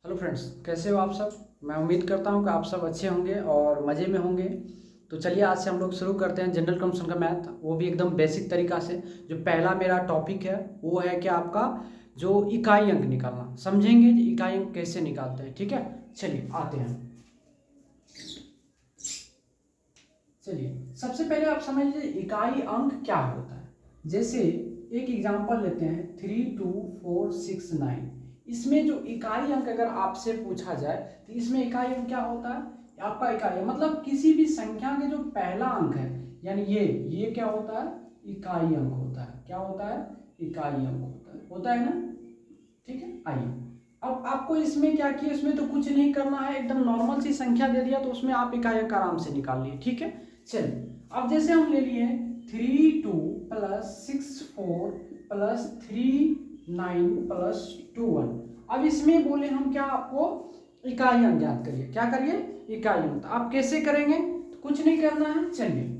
Hello friends, कैसे हो आप सब। मैं उम्मीद करता हूं कि आप सब अच्छे होंगे और मज़े में होंगे। तो चलिए आज से हम लोग शुरू करते हैं जनरल कंप्यूटेशन का मैथ, वो भी एकदम बेसिक तरीका से। जो पहला मेरा टॉपिक है वो है कि आपका जो इकाई अंक निकालना, समझेंगे इकाई अंक कैसे निकालते हैं। ठीक है, चलिए आते हैं। चलिए सबसे पहले आप समझ लीजिए इकाई अंक क्या होता है। जैसे एक एग्जांपल लेते हैं 32469। इसमें जो इकाई अंक अगर आपसे पूछा जाए तो इसमें इकाई अंक क्या होता है। आपका इकाई मतलब किसी भी संख्या के जो पहला अंक है, यानी ये क्या होता है, इकाई अंक होता है। क्या होता है, इकाई अंक होता है ना। ठीक है, आइए अब आपको इसमें क्या किया, इसमें तो कुछ नहीं करना है, एकदम नॉर्मल सी संख्या दे दिया तो उसमें आप इकाई अंक आराम से निकाल लिए। ठीक है, चलिए अब जैसे हम ले लिए 32 + 64 + 39 + 21। अब इसमें बोले हम क्या, आपको इकाई अंक ज्ञात करिए। क्या करिए, इकाई अंक। तो आप कैसे करेंगे, तो कुछ नहीं करना है। चलिए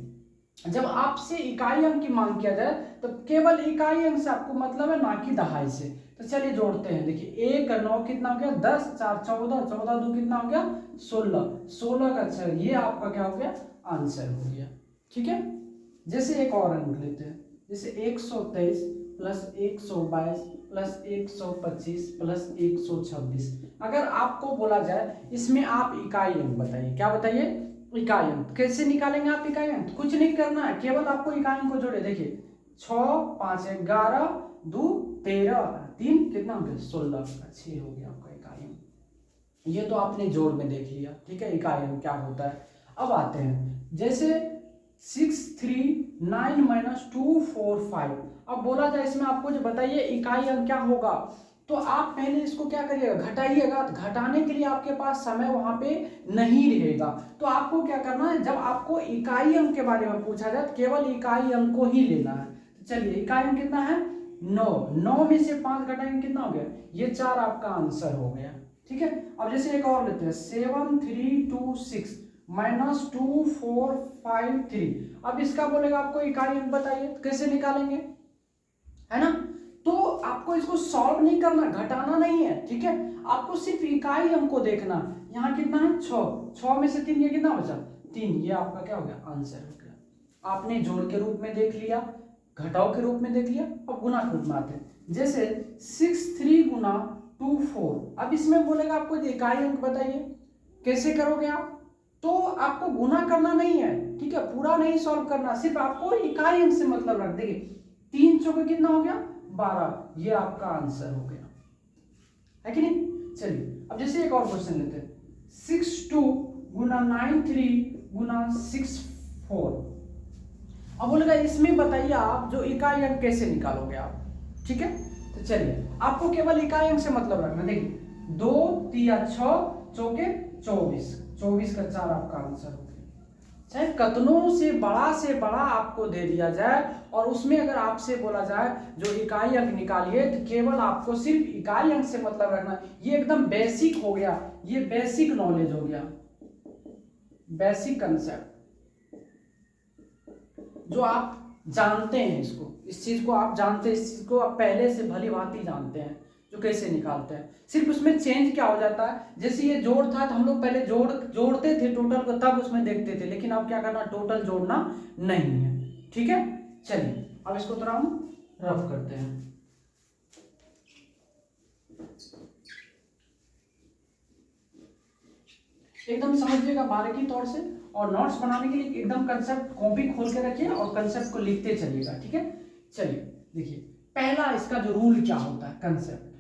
जब आपसे इकाई अंक की मांग किया जाए तो केवल इकाई अंक से आपको मतलब है, ना कि दहाई से। तो चलिए जोड़ते हैं। देखिए 1 और 9 कितना हो गया, 10, 4 14, 14 2 कितना हो गया, 16, 16 का 6, ये आपका क्या हो गया, आंसर हो गया। ठीक है, जैसे एक और अंक लेते हैं, जैसे 123 + 122 + 125 + 126। अगर आपको बोला जाए इसमें आप इकाई अंक बताइए। क्या बताइए, इकाई अंक। कैसे निकालेंगे आप इकाई अंक, कुछ नहीं करना है, केवल आपको इकाई अंक को जोड़े। देखिए 6 5 11 2 13 3 कितना हो गया, 16 का 6 हो गया आपका इकाई अंक। ये तो आपने जोड़ में देख लिया। ठीक है, इकाई अंक क्या होता है। अब आते हैं जैसे 639 - 245। अब बोला जाए इसमें आपको जो बताइए इकाई अंक क्या होगा, तो आप पहले इसको क्या करिएगा, घटाइएगा। घटाने के लिए आपके पास समय वहां पे नहीं रहेगा, तो आपको क्या करना है, जब आपको इकाई अंक के बारे में पूछा जाए केवल इकाई अंक को ही लेना है। चलिए इकाई अंक कितना है, 9। 9 में से 5 घटाएंगे कितना हो गया, ये 4 आपका आंसर हो गया। ठीक है, अब जैसे एक और लेते हैं 7326 - 2453। अब इसका बोलेगा आपको इकाई अंक बताइए, तो कैसे निकालेंगे, है ना। तो आपको इसको सॉल्व नहीं करना, घटाना नहीं है। ठीक है, आपको सिर्फ इकाई अंक को देखना। यहाँ कितना है, 6, 6 में से 3, ये कितना बचा, 3, ये आपका क्या हो गया, आंसर हो गया। आपने जोड़ के रूप में देख लिया, घटाओ के रूप में देख लिया। अब गुना के रूप में आते हैं, जैसे 63 × 24। अब इसमें बोलेगा आपको इकाई अंक बताइए, कैसे करोगे आप, तो आपको गुना करना नहीं है। ठीक है, पूरा नहीं सॉल्व करना, सिर्फ आपको इकाई अंक से मतलब रख देंगे। 3 चौके कितना हो गया, 12, ये आपका आंसर हो गया, है कि नहीं। चलिए अब जैसे एक और क्वेश्चन लेते हैं 62 × 93 × 64। अब बोलेगा इसमें बताइए आप जो इकाई अंक कैसे निकालोगे आप। ठीक है, तो चलिए आपको केवल इकाई अंक से मतलब रखना। देखिए 2 3 6 चौके 24, 24 का 4 आपका आंसर हो गया। चाहे कतनों से बड़ा आपको दे दिया जाए और उसमें अगर आपसे बोला जाए जो इकाई अंक निकालिए, तो केवल आपको सिर्फ इकाई अंक से मतलब रखना। ये एकदम बेसिक हो गया, ये बेसिक नॉलेज हो गया, बेसिक कंसेप्ट जो आप जानते हैं। इसको, इस चीज को आप जानते हैं, इस चीज को आप पहले से भली भांति जानते हैं जो कैसे निकालते हैं। सिर्फ उसमें चेंज क्या हो जाता है, जैसे ये जोड़ था तो हम लोग पहले जोड़ते थे टोटल को, तब उसमें देखते थे। लेकिन अब क्या करना, टोटल जोड़ना नहीं है। ठीक है, चलिए अब इसको थोड़ा हम रफ करते हैं। एकदम समझिएगा बारीकी तौर से, और नोट्स बनाने के लिए एकदम कंसेप्ट कॉपी खोल के रखिए और कंसेप्ट को लिखते चलिएगा। ठीक है, चलिए देखिए पहला इसका जो रूल क्या होता है, कंसेप्ट।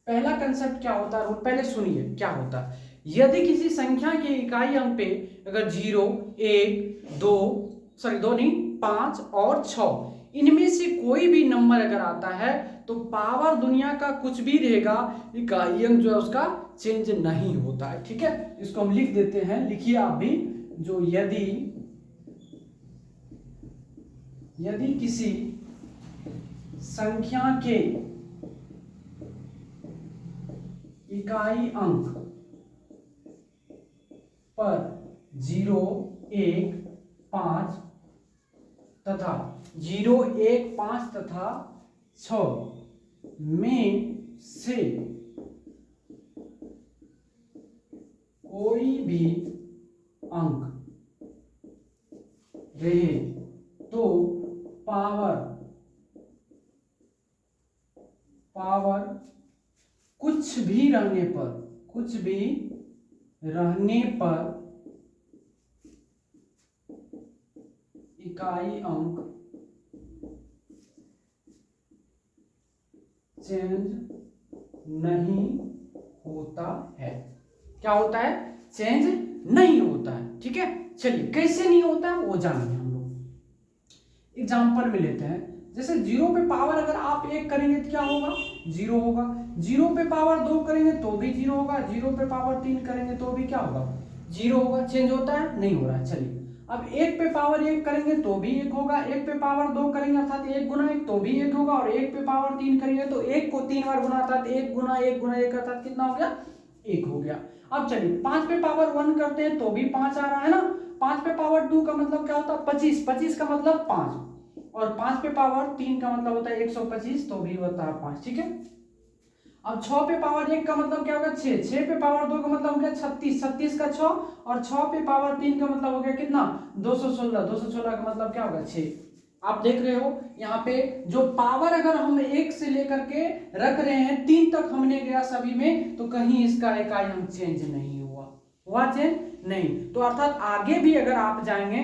पहला कंसेप्ट क्या होता है, रूल पहले सुनिए क्या होता है। यदि किसी संख्या के इकाई अंक पे अगर 0 1 2 सॉरी 2 नहीं 5 और 6 इनमें से कोई भी नंबर अगर आता है तो पावर दुनिया का कुछ भी रहेगा, इकाई अंक जो है उसका चेंज नहीं होता है। ठीक है, इसको हम लिख देते हैं, लिखिए आप भी, जो यदि किसी संख्या के इकाई अंक पर 0 1 5 तथा 0 1 5 तथा 6 में से कोई भी अंक रहे तो पावर कुछ भी रहने पर इकाई अंक चेंज नहीं होता है। क्या होता है? चेंज नहीं होता है। ठीक है, चलिए कैसे नहीं होता है वो जानेंगे हम लोग। एग्जांपल में लेते हैं, जैसे 0 पे पावर अगर आप 1 करेंगे तो क्या होगा? 0 होगा। 0 पे पावर 2 करेंगे तो भी 0 होगा। 0 पे पावर 3 करेंगे तो भी क्या होगा? 0 होगा। चेंज होता है? नहीं हो रहा है। चलिए अब 1 पे पावर 1 करेंगे तो भी 1 होगा। 1 पे पावर 2 करेंगे अर्थात 1 गुना 1 तो भी 1 होगा। और 1 पे पावर 3 करेंगे तो 1 को 3 बार गुना अर्थात 1 गुना 1 गुना 1 अर्थात कितना हो गया? 1 हो गया। अब चलिए 5 पे पावर 1 करते हैं तो भी 5 आ रहा है ना। 5 पे पावर 2 का मतलब क्या होता है? 25। 25 का मतलब 5। और 5 पे पावर 3 का मतलब होता है 125 तो भी होता है 5। ठीक है, अब 6 पे पावर 1 का मतलब क्या होगा? 6। 6 पे पावर 2 का मतलब हो गया 36। 36 का 6 और 6 पे पावर 3 का मतलब हो गया कितना? 216। 216 का मतलब क्या होगा? 6। आप देख रहे हो यहाँ पे जो पावर अगर हम 1 से लेकर के रख रहे हैं 3 तक हमने गया सभी में, तो कहीं इसका इकाई अंक चेंज नहीं हुआ चेंज नहीं। तो अर्थात आगे भी अगर आप जाएंगे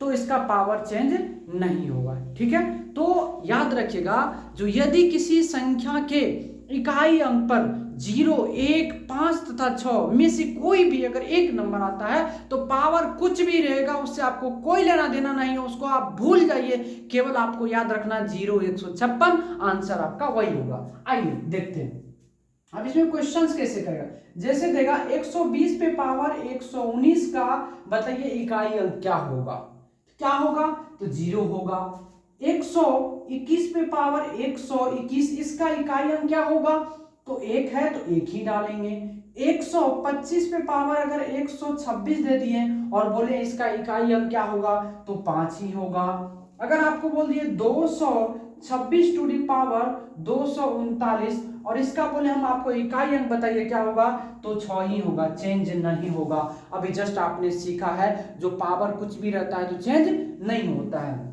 तो इसका पावर चेंज नहीं होगा। ठीक है, तो याद रखिएगा, जो यदि किसी संख्या के इकाई अंक पर 0, 1, 5 तथा 6 में से कोई भी अगर एक नंबर आता है तो पावर कुछ भी रहेगा, उससे आपको कोई लेना देना नहीं है, उसको आप भूल जाइए। केवल आपको याद रखना 0, 156 आंसर आपका वही होगा। आइए देखते हैं अब इसमें क्वेश्चंस कैसे करेगा। जैसे देगा 120 पे पावर 119 का बताइए इकाई अंक क्या होगा? क्या होगा? तो 0 होगा। 121 पे पावर 121 इसका इकाई अंक क्या होगा? तो 1 है तो 1 ही डालेंगे। 125 पे पावर अगर 126 दे दिए और बोले इसका इकाई अंक क्या होगा? तो 5 ही होगा। अगर आपको बोल दिए 226 टू दी पावर 239 और इसका बोले हम आपको इकाई अंक बताइए क्या होगा? तो 6 ही होगा। चेंज नहीं होगा। अभी जस्ट आपने सीखा है जो पावर कुछ भी रहता है तो चेंज नहीं होता है।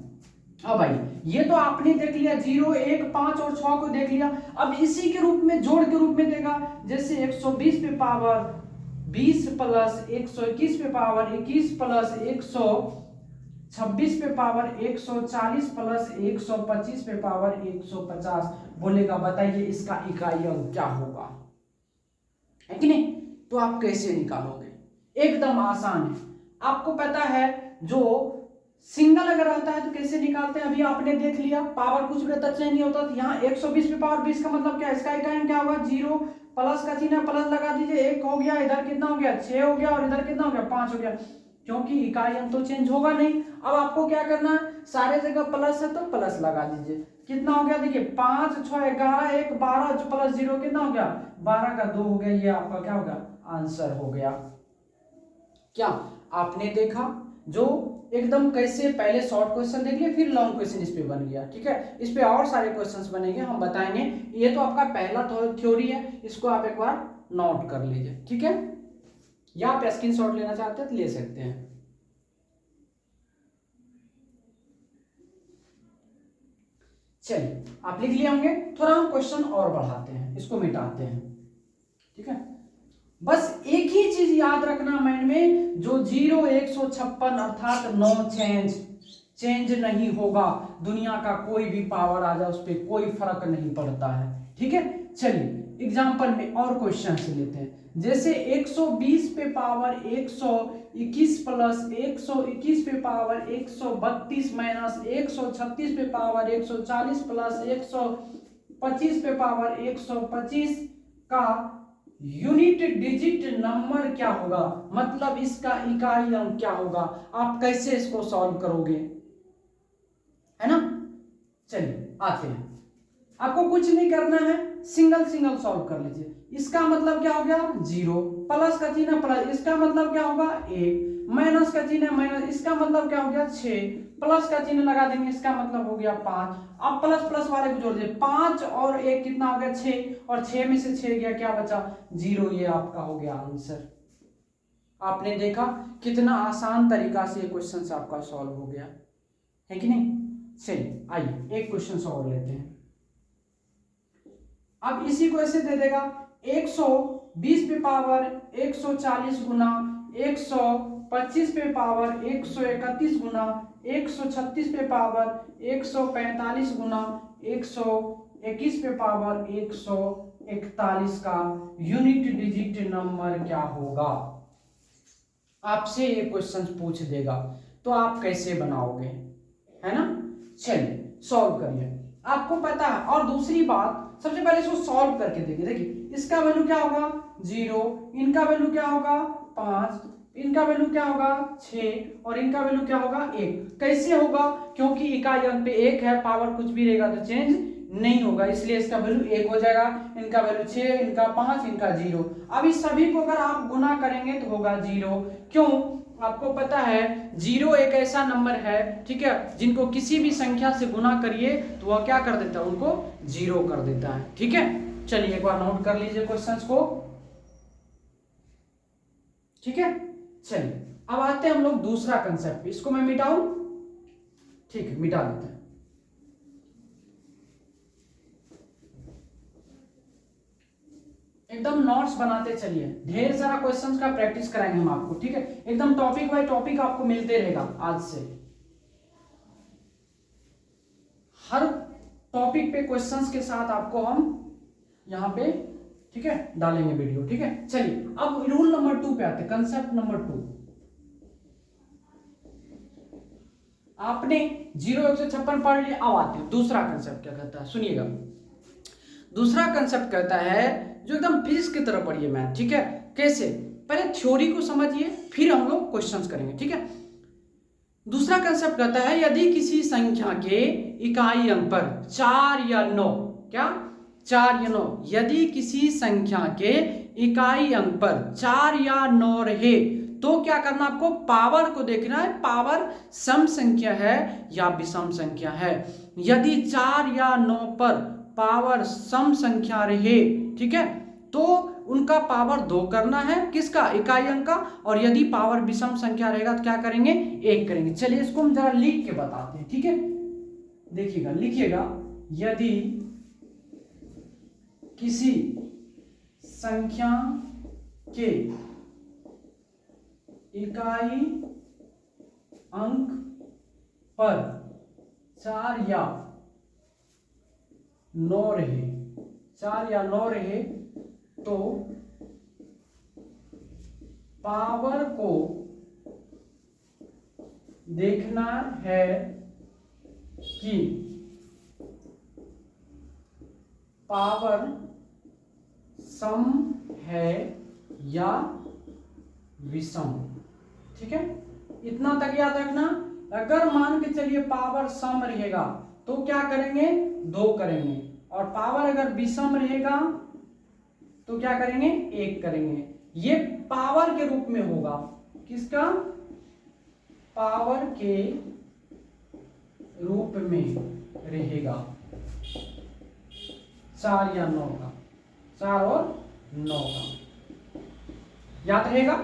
अब भाई ये तो आपने देख लिया 0, 1, 5 और 6 को देख लिया। अब इसी के रूप में जोड़ के रूप में देगा, जैसे 120 पे पावर 20 प्लस 121 पे पावर 21 प्लस 126 पे पावर 140 प्लस 125 पे पावर 150 बोलेगा बताइए इसका इकाई अंक क्या होगा? है कि नहीं? तो आप कैसे निकालोगे? एकदम आसान है। आपको पता है जो सिंगल अगर आता है तो कैसे निकालते हैं, अभी आपने देख लिया। पावर कुछ भी रहता चेंज नहीं होता। तो यहाँ 120 पे पावर 20 का मतलब क्या है? इसका इकाई क्या होगा? 0 प्लस का चिन्ह प्लस लगा दीजिए। 1 हो गया, इधर कितना हो गया? 6 हो गया और इधर कितना हो गया? 5 हो गया, क्योंकि इकाई अंक तो चेंज होगा नहीं। अब आपको क्या करना है? सारे जगह प्लस है तो प्लस लगा दीजिए। कितना हो गया? देखिए 5, 6, 11, 1, 12 प्लस 0 कितना हो गया? 12 का 2 हो गया। ये आपका क्या हो गया? आंसर हो गया। क्या आपने देखा? जो एकदम कैसे पहले शॉर्ट क्वेश्चन देख लिया फिर लॉन्ग क्वेश्चन इस पे बन गया। ठीक है, इस पे और सारे क्वेश्चंस बनेंगे, हम बताएंगे। ये तो आपका पहला थ्योरी है, इसको आप एक बार नोट कर लीजिए। ठीक है, या आप स्क्रीनशॉट लेना चाहते हैं तो ले सकते हैं। चलिए आप लिख लिए होंगे, थोड़ा हम क्वेश्चन और बढ़ाते हैं, इसको मिटाते हैं। ठीक है, बस एक ही चीज याद रखना माइंड में, जो 0, 156 अर्थात नो चेंज नहीं होगा। दुनिया का कोई भी पावर आ जाए उस पर कोई फर्क नहीं पड़ता है। ठीक है, चलिए एग्जांपल में और क्वेश्चन से लेते हैं। जैसे 120 पे पावर 121 प्लस 121 पे पावर 132 माइनस 136 पे पावर 140 प्लस 125 पे पावर 125 का यूनिट डिजिट नंबर क्या होगा? मतलब इसका इकाई अंक क्या होगा? आप कैसे इसको सॉल्व करोगे? है ना? चलिए आते हैं। आपको कुछ नहीं करना है, सिंगल सॉल्व कर लीजिए। इसका मतलब क्या हो गया? 0 प्लस का चिन्ह प्लस, इसका मतलब क्या होगा? 1 माइनस का चिन्ह है माइनस, इसका मतलब क्या हो गया 6, प्लस का चिन्ह लगा देंगे, इसका मतलब हो गया 5। अब प्लस प्लस वाले को जोड़ दे, 5 और 1 कितना हो गया 6, और 6 में से 6 गया, क्या बचा 0। ये आपका हो गया आंसर। आपने देखा कितना आसान तरीका से ये क्वेश्चन आपका सॉल्व हो गया है कि नहीं। चलिए आइए एक क्वेश्चन और लेते हैं। अब इसी को ऐसे दे देगा 120 पे पावर 140 गुना 125 पे पावर 131 गुना 136 पे पावर 145 गुना 121 पे पावर 141 का यूनिट डिजिट नंबर क्या होगा। आपसे ये क्वेश्चन पूछ देगा तो आप कैसे बनाओगे, है ना। चलिए सॉल्व करिए, आपको पता है। और दूसरी बात, सबसे पहले इसको सॉल्व करके देखिए। देखिए इसका वैल्यू क्या होगा 0, इनका वैल्यू क्या होगा 5, इनका वैल्यू क्या होगा 6, और इनका वैल्यू क्या होगा 1। कैसे होगा, क्योंकि इकाई अंक पे 1 है, पावर कुछ भी रहेगा तो चेंज नहीं होगा, इसलिए इसका वैल्यू 1 हो जाएगा। इनका वैल्यू 6, इनका 5, इनका 0। अब इस सभी को अगर आप गुना करेंगे तो होगा 0। क्यों, आपको पता है 0 एक ऐसा नंबर है, ठीक है, जिनको किसी भी संख्या से गुना करिए तो वह क्या कर देता है, उनको 0 कर देता है। ठीक है, चलिए एक बार नोट कर लीजिए क्वेश्चंस को। ठीक है, चलिए अब आते हैं हम लोग दूसरा कंसेप्ट पे। इसको मैं मिटाऊं, ठीक है मिटा देते हैं। एकदम नोट्स बनाते चलिए, ढेर सारा क्वेश्चंस का प्रैक्टिस कराएंगे हम आपको। ठीक है, एकदम टॉपिक बाय टॉपिक आपको मिलते रहेगा आज से। हर टॉपिक पे क्वेश्चंस के साथ आपको हम यहाँ पे, ठीक है, डालेंगे वीडियो। ठीक है, चलिए अब रूल नंबर 2 पे आते हैं, कंसेप्ट नंबर 2। आपने 0 156 पढ़ लिया, अब आते हैं दूसरा कंसेप्ट क्या कहता है, सुनिएगा। दूसरा कंसेप्ट कहता है जो एकदम फिजिक्स की तरह पढ़िए मैथ। ठीक है, कैसे, पहले थ्योरी को समझिए फिर हम लोग क्वेश्चंस करेंगे। ठीक है, दूसरा कंसेप्ट कहता है यदि किसी संख्या के इकाई अंक पर 4 या 9, क्या 4 या 9, यदि किसी संख्या के इकाई अंक पर 4 या 9 रहे तो क्या करना, आपको पावर को देखना है, पावर सम संख्या है या विषम संख्या है। यदि 4 या 9 पर पावर सम संख्या रहे, ठीक है, तो उनका पावर 2 करना है, किसका, इकाई अंक का। और यदि पावर विषम संख्या रहेगा तो क्या करेंगे, 1 करेंगे। चलिए इसको हम जरा लिख के बताते हैं। ठीक है, देखिएगा, लिखिएगा, यदि किसी संख्या के इकाई अंक पर 4 या 9 रहे, 4 या 9 रहे तो पावर को देखना है कि पावर सम है या विषम। ठीक है, इतना तक याद रखना। अगर मान के चलिए पावर सम रहेगा तो क्या करेंगे, 2 करेंगे, और पावर अगर विषम रहेगा तो क्या करेंगे, 1 करेंगे। ये पावर के रूप में होगा, किसका, पावर के रूप में रहेगा 4 या 9 का, 4 और 9 का, याद रहेगा,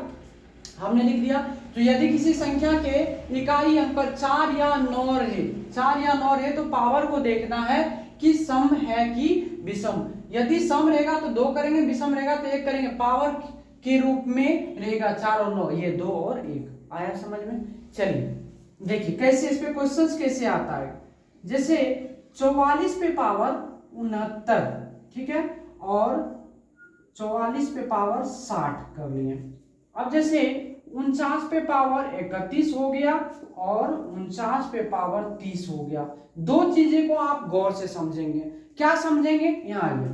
हमने लिख दिया। तो यदि किसी संख्या के इकाई अंक पर 4 या 9 रहे, 4 या 9 रहे तो पावर को देखना है कि सम है कि विषम। यदि सम रहेगा तो 2 करेंगे, विषम रहेगा तो 1 करेंगे। पावर के रूप में रहेगा 4 और 9, ये 2 और 1। आया समझ में। चलिए देखिए कैसे इस पे क्वेश्चंस कैसे आता है। जैसे 44 पे पावर 69, ठीक है, और 44 पे पावर 60 कर लिए। अब जैसे 49 पे पावर 31 हो गया और 49 पे पावर 30 हो गया। 2 चीजें को आप गौर से समझेंगे। क्या समझेंगे, यहाँ आइए,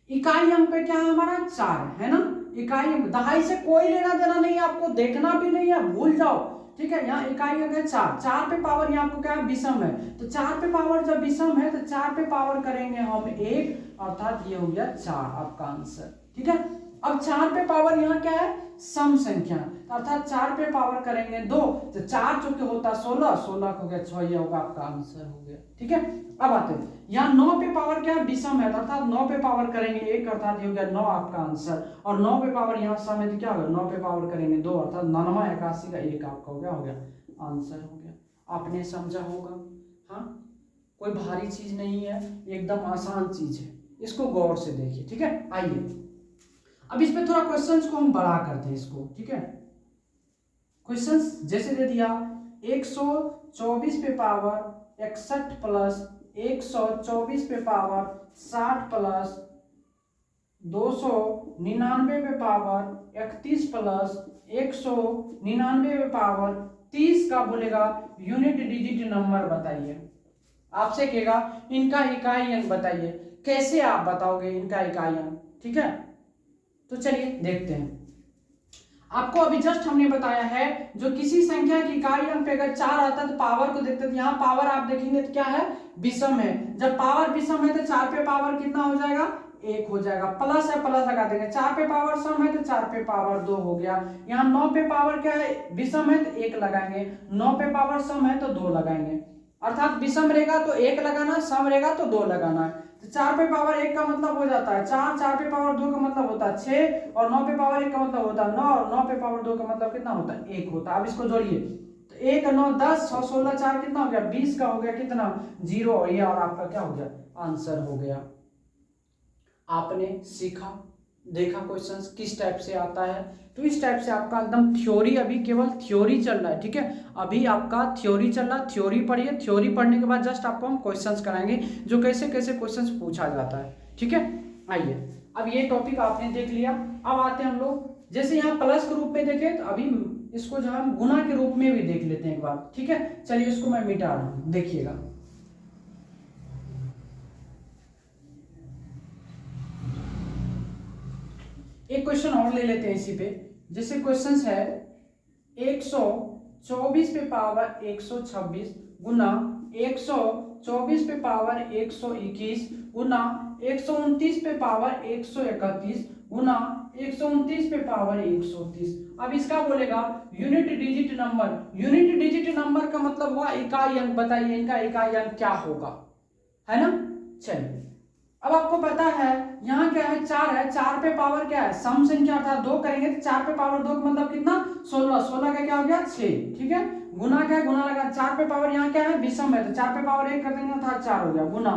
इकाई अंक पे क्या है हमारा 4 है ना, इकाई अंक, दहाई से कोई लेना देना नहीं है, आपको देखना भी नहीं है, भूल जाओ। ठीक है, यहाँ इकाई अंक है 4, 4 पे पावर यहाँ आपको क्या है, विषम है, तो 4 पे पावर जब विषम है तो 4 पे पावर करेंगे हम 1, अर्थात ये हो गया 4 आपका आंसर। ठीक है, अब 4 पे पावर यहाँ क्या है, सम संख्या, अर्थात 4 पे पावर करेंगे 2, तो 4 चौके होता 16, 16 हो गया 6, ये होगा आपका आंसर हो गया। ठीक है, अब आते हैं यहाँ 9 पे पावर क्या है, विषम है, अर्थात 9 पे पावर करेंगे 1, अर्थात ये हो गया 9 आपका आंसर, और 9 पे पावर यहाँ सम है तो क्या होगा, 9 पे पावर करेंगे 2, अर्थात 99 81 का 1 आपका हो गया आंसर हो गया। आपने समझा होगा, हाँ, कोई भारी चीज नहीं है, एकदम आसान चीज है, इसको गौर से देखिए। ठीक है, आइए अब इस पे थोड़ा क्वेश्चंस को हम बड़ा करते हैं इसको। ठीक है, क्वेश्चंस जैसे दे दिया 124 पे पावर 61 प्लस 124 पे पावर 60 प्लस 299 पे पावर 31 प्लस 199 पे पावर 30 का बोलेगा यूनिट डिजिट नंबर बताइए। आपसे कहेगा इनका इकाई अंक बताइए, कैसे आप बताओगे इनका इकाई अंक। ठीक है, तो चलिए देखते हैं। आपको अभी जस्ट हमने बताया है जो किसी संख्या की इकाई अंक पे अगर 4 आता है तो पावर को देखते हैं, यहाँ पावर आप देखेंगे तो क्या है, विषम है, जब पावर विषम है तो 4 पे पावर कितना हो जाएगा, 1 हो जाएगा, प्लस है प्लस लगा देंगे, 4 पे पावर सम है तो 4 पे पावर 2 हो गया, यहाँ 9 पे पावर क्या है, विषम है तो 1 लगाएंगे, 9 पे पावर सम है तो 2 लगाएंगे, अर्थात विषम रहेगा तो 1 लगाना, सम रहेगा तो 2 लगाना है। तो 4 पे पावर 1 का मतलब हो जाता है 4, 4 पे पावर 2 का मतलब होता है 6, और 9 पे पावर 1 का मतलब होता है 9, और 9 पे पावर 2 का मतलब कितना होता है, 1 होता है। अब इसको जोड़िए तो 1 9 10 6 16 4 कितना हो गया, 20 का हो गया कितना, 0, ये और आपका क्या हो गया, आंसर हो गया। आपने सीखा, देखा क्वेश्चंस किस टाइप से आता है, तो इस टाइप से आपका एकदम थ्योरी, अभी केवल थ्योरी चल रहा है। ठीक है, अभी आपका थ्योरी चल रहा है, थ्योरी पढ़िए, थ्योरी पढ़ने के बाद जस्ट आपको हम क्वेश्चंस कराएंगे जो कैसे कैसे क्वेश्चंस पूछा जाता है। ठीक है, आइए अब ये टॉपिक आपने देख लिया, अब आते हैं हम लोग जैसे यहाँ प्लस के रूप में देखे तो अभी इसको जो हम गुना के रूप में भी देख लेते हैं एक बार। ठीक है, चलिए इसको मैं मिटा रहा हूँ, देखिएगा। एक क्वेश्चन और ले लेते हैं इसी पे, जैसे क्वेश्चन है 124 पे पावर 126 गुना 124 पे पावर 121 गुना 129 पे पावर 131 गुना 129 पे पावर 130। अब इसका बोलेगा unit digit number, unit digit number का मतलब हुआ इकाई अंक, बताइए इनका इकाई अंक क्या होगा, है ना। चलिए अब आपको पता है यहाँ क्या है, 4 है, 4 पे पावर क्या है, सम संख्या अर्थात 2 करेंगे तो 4 पे पावर 2 का मतलब कितना, 16, 16 का क्या हो गया 6। ठीक है, गुना क्या है, गुना लगा, 4 पे पावर यहाँ क्या है, विषम है तो 4 पे पावर 1 कर देंगे अर्थात 4 हो गया गुना।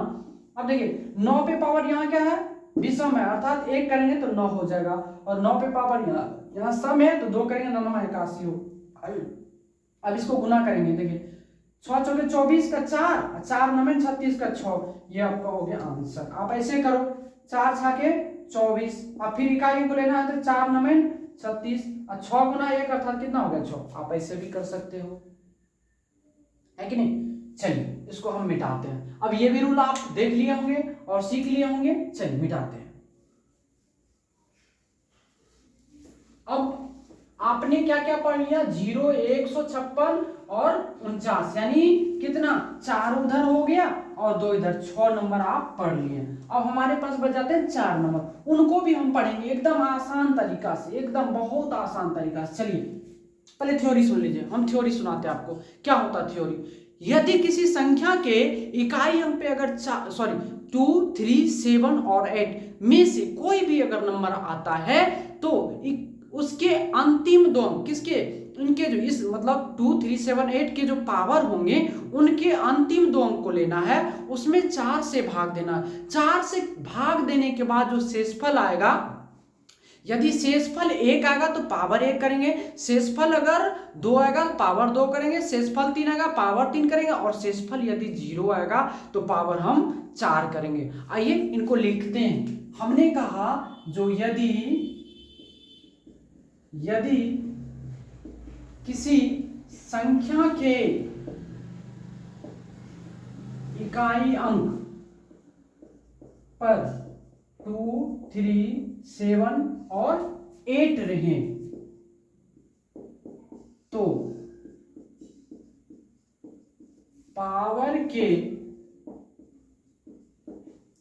अब देखिए 9 पे पावर यहाँ क्या है, विषम है, अर्थात 1 करेंगे तो 9 हो जाएगा, और 9 पे पावर यहाँ सम है तो 2 करेंगे 9 9 81 हो। अब इसको गुना करेंगे, देखिए 6 चौके 24 का 4, 4 9 36 का 6, ये आपका हो गया आंसर। आप ऐसे करो 4 6 के 24, अब फिर इकाई को लेना है तो 4 9 36 और 6 गुना 1 अर्थात कितना हो गया 6, आप ऐसे भी कर सकते हो, है कि नहीं। चलिए इसको हम मिटाते हैं, अब ये भी रूल आप देख लिए होंगे और सीख लिए होंगे। चलिए मिटाते हैं। अब आपने क्या क्या पढ़ लिया, 0 156 और 49, यानी कितना, 4 उधर हो गया और 2 इधर, 6 नंबर आप पढ़ लिए। अब हमारे पास बच जाते हैं 4 नंबर, उनको भी हम पढ़ेंगे एकदम आसान तरीका से, एकदम बहुत आसान तरीका से। चलिए पहले थ्योरी सुन लीजिए, हम थ्योरी सुनाते हैं आपको क्या होता है थ्योरी। यदि किसी संख्या के इकाई अंक पे अगर 2 3 7 और 8 में से कोई भी अगर नंबर आता है तो उसके अंतिम दो अंक किसके, इनके जो इस मतलब 2 3 7 8 के जो पावर होंगे उनके अंतिम दो अंक को लेना है, उसमें 4 से भाग देना, 4 से भाग देने के बाद जो शेषफल आएगा, यदि शेषफल 1 आएगा तो पावर 1 करेंगे, शेषफल अगर 2 आएगा पावर 2 करेंगे, शेषफल 3 आएगा पावर 3 करेंगे, और शेषफल यदि 0 आएगा तो पावर हम 4 करेंगे। आइए इनको लिखते हैं। हमने कहा जो यदि किसी संख्या के इकाई अंक पर 2 3 7 और 8 रहे तो पावर के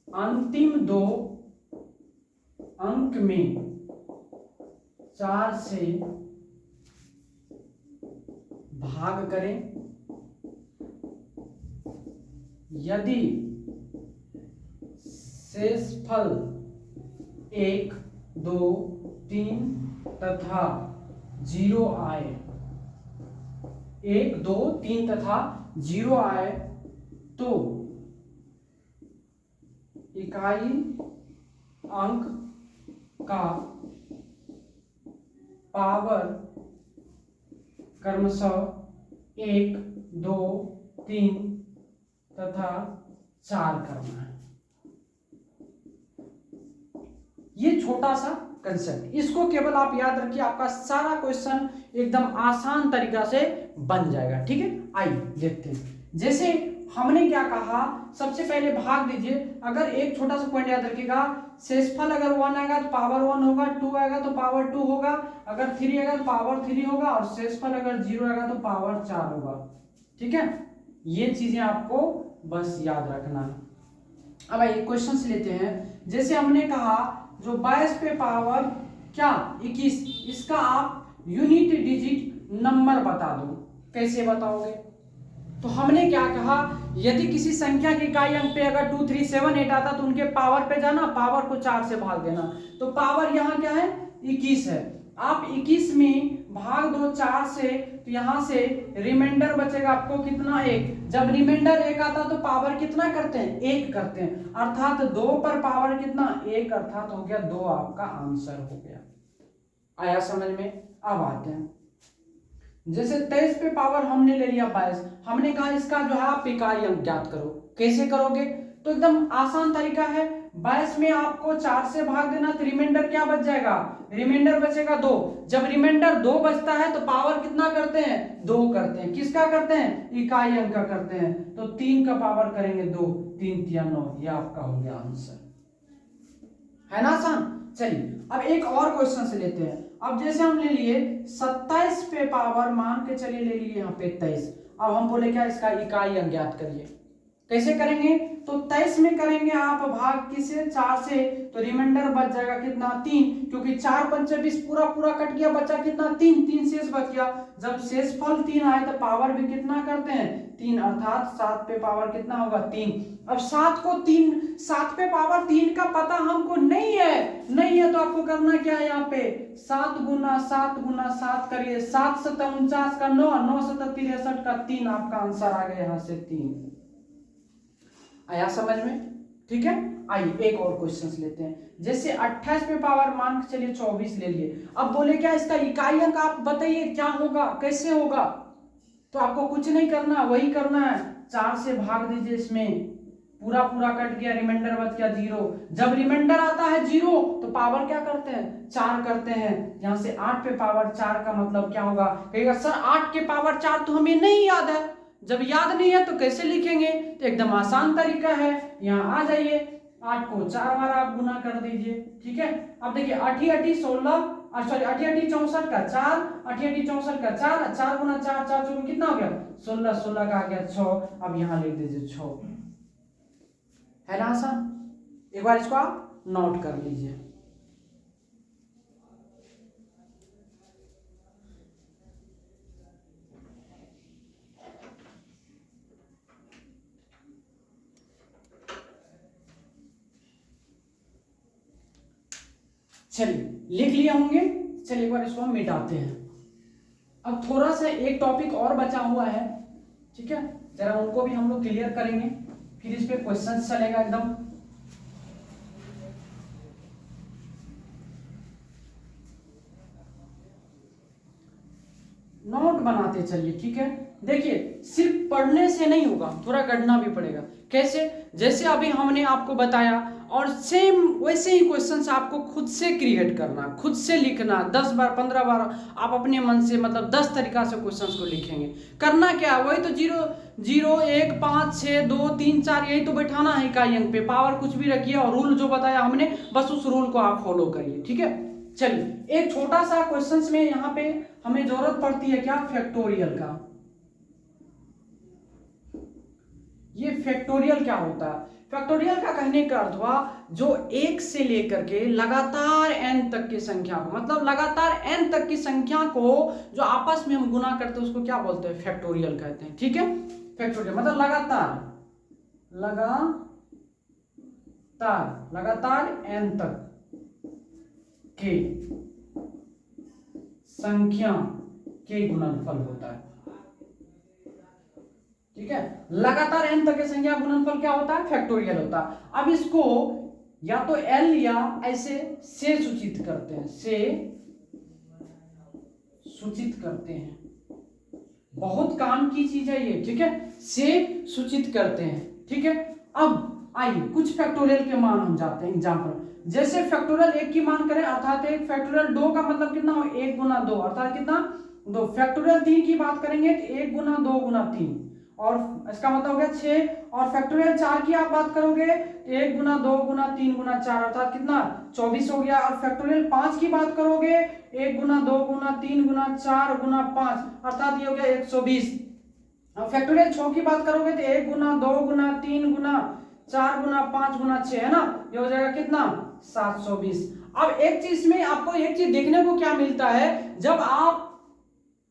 अंतिम दो अंक में 4 से भाग करें यदि शेषफल 1, 2, 3 तथा 0 आए, 1, 2, 3 तथा 0 आए तो इकाई अंक का पावर क्रमशः 1, 2, 3 तथा 4 करना है। ये छोटा सा कंसेप्ट, इसको केवल आप याद रखिए, आपका सारा क्वेश्चन एकदम आसान तरीका से बन जाएगा। ठीक है, आइए देखते हैं। जैसे हमने क्या कहा, सबसे पहले भाग दीजिए। अगर एक छोटा सा पॉइंट याद रखिएगा, शेषफल अगर 1 आएगा तो पावर 1 होगा, 2 आएगा तो पावर 2 होगा, अगर 3 आएगा तो पावर 3 होगा, और शेषफल अगर 0 आएगा तो पावर 4 होगा। ठीक है, ये चीजें आपको बस याद रखना है। अब आइए क्वेश्चन से लेते हैं। जैसे हमने कहा जो 22 पे पावर क्या 21, इसका आप यूनिट डिजिट नंबर बता दो। कैसे बताओगे? तो हमने क्या कहा, यदि किसी संख्या के इकाई अंक पे अगर 2, 3, 7, 8 आता तो उनके पावर पे जाना, पावर को 4 से भाग देना। तो पावर यहाँ क्या है? 21 है। आप 21 में भाग दो 4 से, तो यहाँ से रिमाइंडर बचेगा आपको कितना? 1। जब रिमाइंडर 1 आता तो पावर कितना करते हैं? 1 करते हैं, अर्थात 2 पर पावर कितना? 1, अर्थात हो गया 2 आपका आंसर हो गया। आया समझ में? अब आते हैं, जैसे 23 पे पावर हमने ले लिया 22, हमने कहा इसका जो है आप इकाई अंक ज्ञात करो। कैसे करोगे? तो एकदम आसान तरीका है। 22 में आपको 4 से भाग देना, तो रिमाइंडर क्या बच जाएगा? रिमाइंडर बचेगा 2। जब रिमाइंडर 2 बचता है तो पावर कितना करते हैं? 2 करते हैं। किसका करते हैं? इकाई अंक का करते हैं। तो 3 का पावर करेंगे 2, 3 या 9, ये आपका हो गया आंसर। है ना आसान? चलिए अब एक और क्वेश्चन से लेते हैं। अब जैसे हम ले लिए 27 पे पावर, मान के चलिए ले लिए यहाँ पे 23। अब हम बोले क्या? इसका इकाई अंक ज्ञात करिए। कैसे करेंगे? तो 23 में करेंगे आप भाग किसे? 4 से, तो रिमाइंडर बच जाएगा कितना? 3, क्योंकि 4 पंचे 20 पूरा पूरा कट गया, बचा कितना? 3, 3 शेष बच गया। जब शेषफल 3 आए तो पावर भी कितना करते हैं? 3, अर्थात 7 पे पावर कितना होगा? 3। अब 7 पे पावर 3 का पता हमको नहीं है तो आपको करना क्या है? यहाँ पे 7 गुना 7 गुना 7 करिए, 7 7 49 का 9, 9 7 63 का 3, आपका आंसर आ गया यहाँ से 3। आया समझ में? ठीक है, आइए एक और क्वेश्चन लेते हैं। जैसे 28 पे पावर मान के चलिए 24 ले लिए। अब बोले क्या? इसका इकाई अंक आप बताइए क्या होगा, कैसे होगा? तो आपको कुछ नहीं करना, वही करना है, 4 से भाग दीजिए। इसमें पूरा पूरा कट गया, रिमाइंडर बच गया 0। जब रिमाइंडर आता है 0 तो पावर क्या करते हैं? 4 करते हैं। यहाँ से 8 पे पावर 4 का मतलब क्या होगा? कहेगा सर 8 के पावर 4 तो हमें नहीं याद है। जब याद नहीं है तो कैसे लिखेंगे? तो एकदम आसान तरीका है, यहाँ आ जाइए, 8 को 4 बार आप गुना कर दीजिए। ठीक है, अब देखिए 8 8 16, सॉरी 8 8 64 का 4, 8 8 64 का 4, 4 गुना 4 4 चौके कितना हो गया? 16, 16 का आ गया 6। अब यहाँ लिख दीजिए 6। है ना आसान? एक बार इसको आप नोट कर लीजिए। चलिए लिख लिए होंगे। चलिए एक बार इसको हम मिटाते हैं। अब थोड़ा सा एक टॉपिक और बचा हुआ है, ठीक है, जरा उनको भी हम लोग क्लियर करेंगे, फिर इस पे क्वेश्चन चलेगा एकदम। नोट बनाते चलिए, ठीक है। देखिए सिर्फ पढ़ने से नहीं होगा, थोड़ा करना भी पड़ेगा। कैसे? जैसे अभी हमने आपको बताया, और सेम वैसे ही क्वेश्चंस आपको खुद से क्रिएट करना, खुद से लिखना, 10 बार 15 बार आप अपने मन से, मतलब 10 तरीका से क्वेश्चंस को लिखेंगे। करना क्या? वही तो 0 0 1 5 6 2 3 4 यही तो बैठाना है इकाई अंक पे। पावर कुछ भी रखिए और रूल जो बताया हमने, बस उस रूल को आप फॉलो करिए, ठीक है। चलिए एक छोटा सा क्वेश्चंस में यहाँ पे हमें जरूरत पड़ती है क्या? फैक्टोरियल का। ये फैक्टोरियल क्या होता है? फैक्टोरियल का कहने का अर्थ हुआ जो एक से लेकर के लगातार n तक की संख्या को, मतलब लगातार n तक की संख्या को जो आपस में हम गुना करते हैं उसको क्या बोलते हैं, फैक्टोरियल कहते हैं। ठीक है, फैक्टोरियल मतलब लगातार n तक के संख्या के गुणनफल होता है। ठीक है, लगातार n तक की संख्या गुणनफल क्या होता है, फैक्टोरियल होता है। अब इसको या तो l या ऐसे से सूचित करते हैं, बहुत काम की चीज है ये। ठीक है, से सूचित करते हैं। ठीक है, अब आइए कुछ फैक्टोरियल के मान हम जाते हैं एग्जांपल। जैसे फैक्टोरियल 1 की मान करें अर्थात एक फैक्टोरियल 2 का मतलब कितना हो, 1 गुना 2 अर्थात कितना 2। फैक्टोरियल 3 की बात करेंगे तो 1 गुना 2 गुना 3 और इसका मतलब हो गया 6। और फैक्टोरियल 4 की आप बात करोगे तो 1 गुना 2 गुना 3 गुना 4 अर्थात कितना 24 हो गया। और फैक्टोरियल 5 की बात करोगे 1 गुना 2 गुना 3 गुना 4 गुना 5 अर्थात ये हो गया 120। और फैक्टोरियल 6 की बात करोगे तो 1 गुना 2 गुना 3 गुना 4 गुना 5 गुना 6 है ना, ये हो जाएगा कितना 720। अब एक चीज में आपको एक चीज देखने को क्या मिलता है, जब आप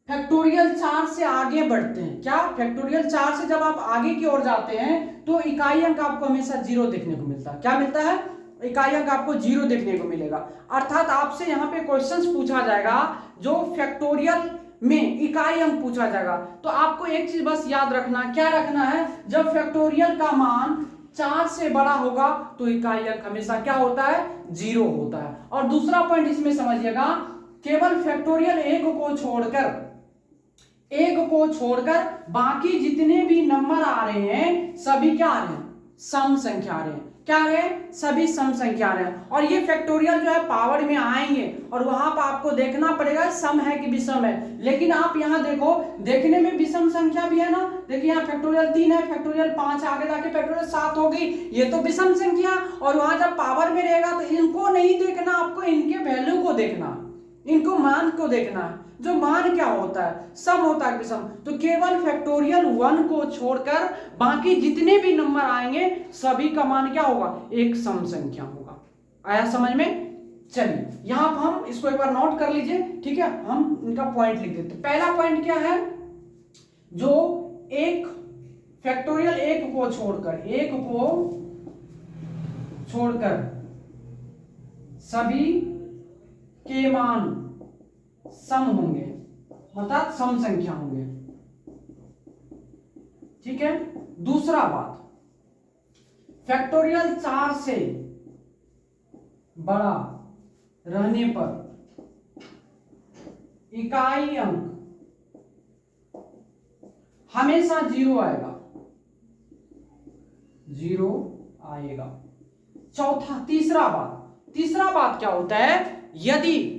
फैक्टोरियल 4 से आगे बढ़ते हैं, क्या फैक्टोरियल 4 से जब आप आगे की ओर जाते हैं तो इकाई अंक आपको हमेशा 0 देखने को मिलता है। क्या मिलता है, इकाई अंक आपको 0 देखने को मिलेगा। अर्थात आपसे यहाँ पे क्वेश्चंस पूछा जाएगा जो फैक्टोरियल में इकाई अंक पूछा जाएगा, तो आपको एक चीज बस याद रखना, क्या रखना है, जब फैक्टोरियल का मान 4 से बड़ा होगा तो इकाई अंक हमेशा क्या होता है, 0 होता है। और दूसरा पॉइंट इसमें समझिएगा, केवल फैक्टोरियल 1 को छोड़कर बाकी जितने भी नंबर आ रहे हैं सभी क्या आ रहे हैं, सम संख्या आ रहे हैं। क्या आ रहे हैं, सभी सम संख्या आ रहे हैं। और ये फैक्टोरियल जो है पावर में आएंगे और वहां पर आपको देखना पड़ेगा सम है कि विषम है। लेकिन आप यहाँ देखो, देखने में विषम संख्या भी है ना, देखिए यहाँ फैक्टोरियल 3 है, फैक्टोरियल 5 आगे जाके फैक्टोरियल 7 हो गई, ये तो विषम संख्या। और वहां जब पावर में रहेगा तो इनको नहीं देखना, आपको इनके वैल्यू को देखना, इनको मान को देखना है। जो मान क्या होता है, सम होता है विषम। तो केवल फैक्टोरियल 1 को छोड़कर बाकी जितने भी नंबर आएंगे सभी का मान क्या होगा, एक सम संख्या होगा। आया समझ में? चलिए यहां पर हम इसको एक बार नोट कर लीजिए। ठीक है, हम इनका पॉइंट लिख देते हैं। पहला पॉइंट क्या है, जो एक फैक्टोरियल 1 को छोड़कर सभी के मान सम होंगे, अर्थात सम संख्या होंगे। ठीक है, दूसरा बात, फैक्टोरियल 4 से बड़ा रहने पर इकाई अंक हमेशा 0 आएगा, 0 आएगा। तीसरा बात क्या होता है, यदि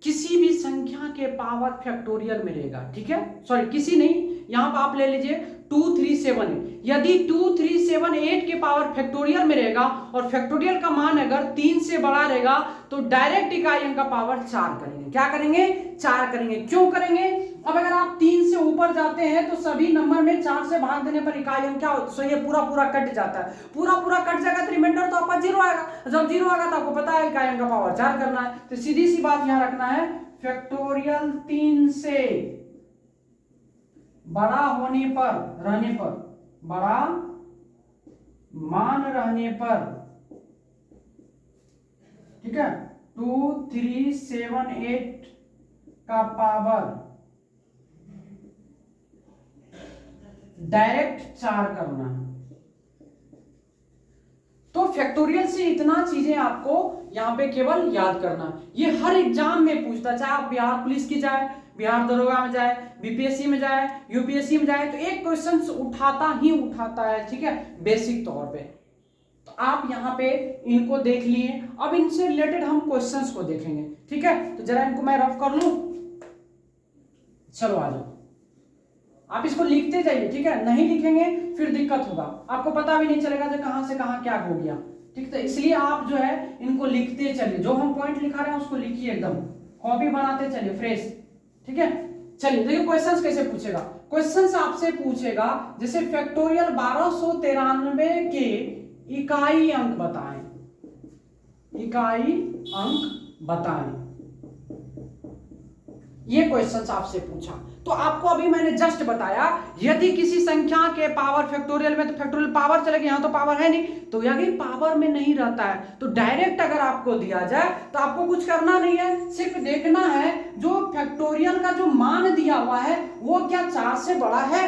किसी भी संख्या के पावर फैक्टोरियल में रहेगा, ठीक है, सॉरी किसी नहीं, यहां पर आप ले लीजिए 2378, यदि 2378 के पावर फैक्टोरियल में रहेगा और फैक्टोरियल का मान अगर 3 से बड़ा रहेगा तो डायरेक्ट इकाई अंक का पावर 4 करेंगे। क्या करेंगे, 4 करेंगे। क्यों करेंगे, अब अगर आप 3 से ऊपर जाते हैं तो सभी नंबर में 4 से भाग देने पर इकाई अंक क्या होता है, ये पूरा कट जाता है, पूरा कट जाएगा तो रिमाइंडर तो आपका 0 आएगा। जब 0 आएगा तो आपको पता है इकाई अंक का पावर 4 करना है। तो सीधी सी बात यहां रखना है, फैक्टोरियल 3 से बड़ा रहने पर बड़ा मान रहने पर, ठीक है, 2378 का पावर डायरेक्ट 4 करना है। तो फैक्टोरियल से इतना चीजें आपको यहां पे केवल याद करना। ये हर एग्जाम में पूछता है, चाहे आप बिहार पुलिस की जाए, बिहार दरोगा में जाए, बीपीएससी में जाए, यूपीएससी में जाए, तो एक क्वेश्चन उठाता है। ठीक है, बेसिक तौर पे। तो आप यहाँ पे इनको देख लिए। अब इनसे रिलेटेड हम क्वेश्चंस को देखेंगे। ठीक है, तो जरा इनको मैं रफ कर लूं, चलो आ जाओ। आप इसको लिखते जाइए, ठीक है, नहीं लिखेंगे फिर दिक्कत होगा, आपको पता भी नहीं चलेगा कि कहां से कहां क्या हो गया। ठीक है, इसलिए आप जो है इनको लिखते चलिए, जो हम पॉइंट लिखा रहे हैं उसको लिखिए, एकदम कॉपी बनाते चलिए फ्रेश। ठीक है, चलिए देखिए क्वेश्चंस कैसे पूछेगा। क्वेश्चंस आपसे पूछेगा जैसे फैक्टोरियल 1293 के इकाई अंक बताएं, इकाई अंक बताएं। ये क्वेश्चन आपसे पूछा तो आपको अभी मैंने जस्ट बताया, यदि किसी संख्या के पावर फैक्टोरियल में तो फैक्टोरियल पावर चलेगी, यहां तो पावर है नहीं, तो यदि पावर में नहीं रहता है तो डायरेक्ट अगर आपको दिया जाए तो आपको कुछ करना नहीं है, सिर्फ देखना है जो फैक्टोरियल का जो मान दिया हुआ है वो क्या 4 से बड़ा है।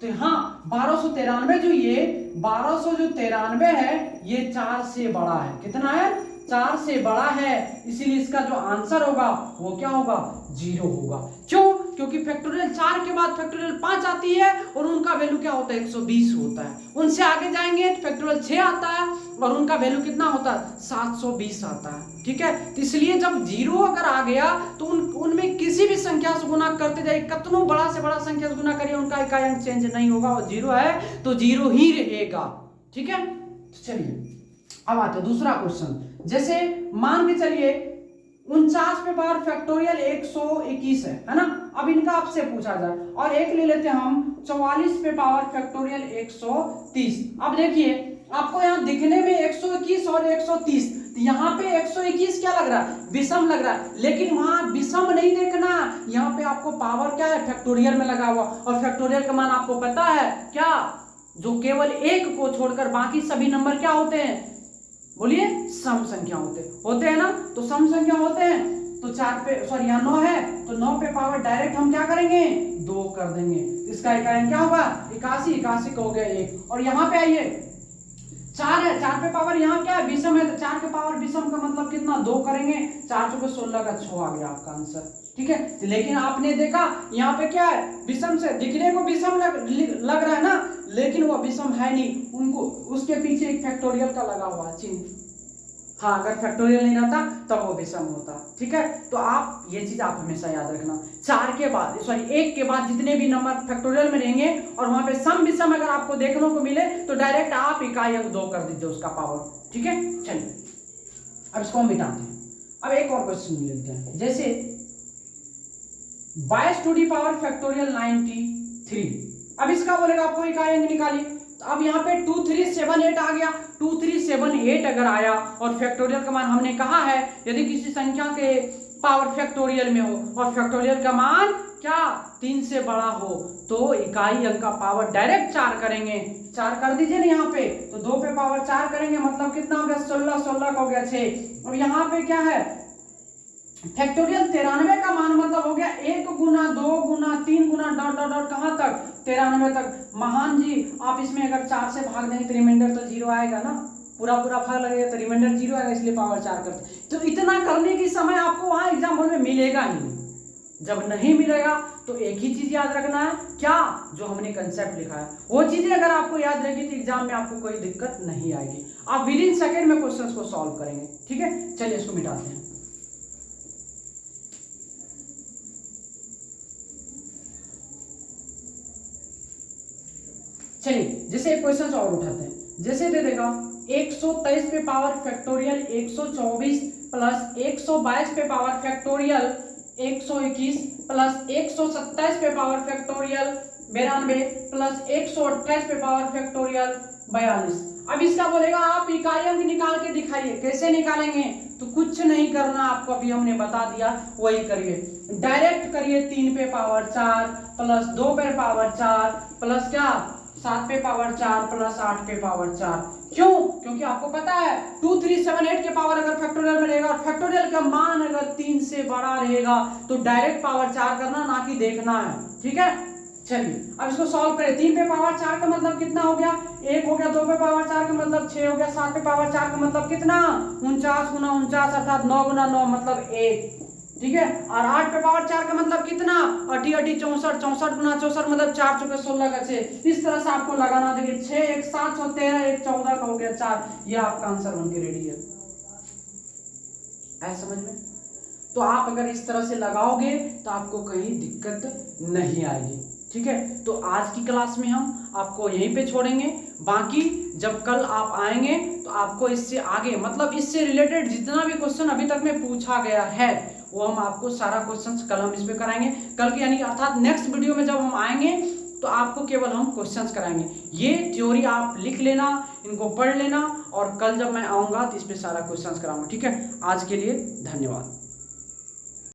तो हाँ 1293 जो ये 1293 है ये 4 से बड़ा है। कितना है? 4 से बड़ा है, इसीलिए इसका जो आंसर होगा वो क्या होगा? 0 होगा। क्यों? क्योंकि फैक्टोरियल 4 के बाद फैक्टोरियल 5 आती है और उनका वैल्यू क्या होता है? 120 होता है। उनसे आगे जाएंगे तो फैक्टोरियल 6 आता है और उनका वैल्यू कितना होता है? 720 आता है। ठीक है, तो इसलिए जब 0 अगर आ गया तो उनमें किसी भी संख्या से गुना करते जाइए, कितना बड़ा से बड़ा संख्या से गुना करिए, उनका इकाई अंक चेंज नहीं होगा और 0 है तो 0 ही रहेगा। ठीक है, चलिए अब आता है दूसरा क्वेश्चन। जैसे मान के चलिए 49 पे पावर फैक्टोरियल 121 है ना, अब इनका आपसे पूछा जाए, और एक ले लेते हैं हम 44 पे पावर फैक्टोरियल 130। अब देखिए आपको यहाँ दिखने में 121 और 130, यहाँ पे 121 क्या लग रहा है? विषम लग रहा है, लेकिन वहां विषम नहीं देखना, यहाँ पे आपको पावर क्या है? फैक्टोरियल में लगा हुआ, और फैक्टोरियल का मान आपको पता है क्या? जो केवल एक को छोड़कर बाकी सभी नंबर क्या होते हैं? बोलिए, सम संख्या होते हैं ना। तो सम संख्या होते हैं तो 4 पे सॉरी यहाँ 9 है तो 9 पे पावर डायरेक्ट हम क्या करेंगे? 2 कर देंगे। इसका इकाई क्या होगा? 81, 81 का हो गया 1। और यहाँ पे आइए 4 है, 4 पे पावर यहाँ क्या है? विषम है, तो 4 के पावर विषम का मतलब कितना? 2 करेंगे, 4 चौके 16 का 6 आ गया आपका आंसर। ठीक है, लेकिन आपने देखा यहाँ पे क्या है? विषम से दिखने को विषम लग रहा है ना, लेकिन वो विषम है नहीं, उनको उसके पीछे एक फैक्टोरियल का लगा हुआ चिन्ह। हाँ, अगर फैक्टोरियल नहीं रहता तब वो विषम होता। ठीक है, तो आप ये चीज आप हमेशा याद रखना, 4 के बाद सॉरी 1 के बाद जितने भी नंबर फैक्टोरियल में रहेंगे और वहां पे सम विषम अगर आपको देखने को मिले तो डायरेक्ट आप इकाई अंक 2 कर दीजिए उसका पावर। ठीक है, चलिए अब इसको हम मिटाते हैं। अब एक और क्वेश्चन लेते हैं, जैसे 22 टू दी पावर फैक्टोरियल 93। अब इसका बोलेगा आपको इकाई अंक निकालिए। तो अब यहाँ पे 2378 आ गया। 2378 अगर आया और फैक्टोरियल का मान हमने कहा है यदि किसी संख्या के पावर फैक्टोरियल में हो और फैक्टोरियल का मान क्या 3 से बड़ा हो तो इकाई अंक का पावर डायरेक्ट 4 करेंगे। 4 कर दीजिए ना यहाँ पे, तो 2 पे पावर 4 करेंगे मतलब कितना हो गया? 16, 16 का हो गया 6। अब यहाँ पे क्या है? फैक्टोरियल 93 का मान मतलब हो गया 1 गुना 2 गुना 3 गुना डॉट डॉट डॉट कहां तक? 93 तक। महान जी आप इसमें अगर 4 से भाग देंगे तो रिमाइंडर तो 0 आएगा ना, पूरा भाग लगेगा तो रिमाइंडर 0 आएगा, इसलिए पावर 4 करते। तो इतना करने की समय आपको वहां एग्जाम हॉल में मिलेगा ही नहीं। जब नहीं मिलेगा तो एक ही चीज याद रखना है, क्या? जो हमने कंसेप्ट लिखा है वो चीजें अगर आपको याद रहेगी तो एग्जाम में आपको कोई दिक्कत नहीं आएगी, आप विद इन सेकेंड में क्वेश्चन को सॉल्व करेंगे। ठीक है, चलिए इसको मिटाते हैं। चलिए जैसे एक क्वेश्चन और उठाते हैं, जैसे दे देगा 123 पे पावर फैक्टोरियल 124 प्लस 122 पे पावर फैक्टोरियल 121 प्लस 127 पे पावर फैक्टोरियल 92 प्लस 128 पे पावर फैक्टोरियल 42। अब इसका बोलेगा आप इकाई अंक निकाल के दिखाइए। कैसे निकालेंगे? तो कुछ नहीं करना आपको, अभी हमने बता दिया वही करिए। डायरेक्ट करिए 3 पे पावर 4 प्लस 2 पे पावर 4 प्लस क्या 7 पे पावर 4 प्लस 8 पे पावर 4। क्यों? क्योंकि आपको पता है 2378 के पावर अगर फैक्टोरियल में रहेगा और फैक्टोरियल का मान अगर 3 से बड़ा रहेगा तो डायरेक्ट पावर 4 करना, ना कि देखना है। ठीक है, चलिए अब इसको सॉल्व करें। 3 पे पावर 4 का मतलब कितना हो गया? 1 हो गया। 2 पे पावर 4 का मतलब 6 हो गया। 7 पे पावर 4 का मतलब कितना? 49 गुना 49 अर्थात 9 गुना 9 मतलब 1। ठीक है, और 8 पे पावर 4 का मतलब कितना? 80 80 64 64 गुना 64 मतलब 4 चौके 16 का 6। इस तरह से आपको लगाना। देखिए 6 1 7 6 13 1 14 का हो गया 4। ये आपका आंसर बनके रेडी है। ऐसा समझ में? तो आप अगर इस तरह से लगाओगे तो आपको कहीं दिक्कत नहीं आएगी। ठीक है, तो आज की क्लास में हम आपको यहीं पे छोड़ेंगे। बाकी जब कल आप आएंगे तो आपको इससे आगे मतलब इससे रिलेटेड जितना भी क्वेश्चन अभी तक में पूछा गया है वो हम आपको सारा क्वेश्चन कल हम इस पे कराएंगे। कल की यानी अर्थात नेक्स्ट वीडियो में जब हम आएंगे तो आपको केवल हम क्वेश्चंस कराएंगे। ये थ्योरी आप लिख लेना, इनको पढ़ लेना, और कल जब मैं आऊँगा तो इस पर सारा क्वेश्चंस कराऊंगा। ठीक है, आज के लिए धन्यवाद।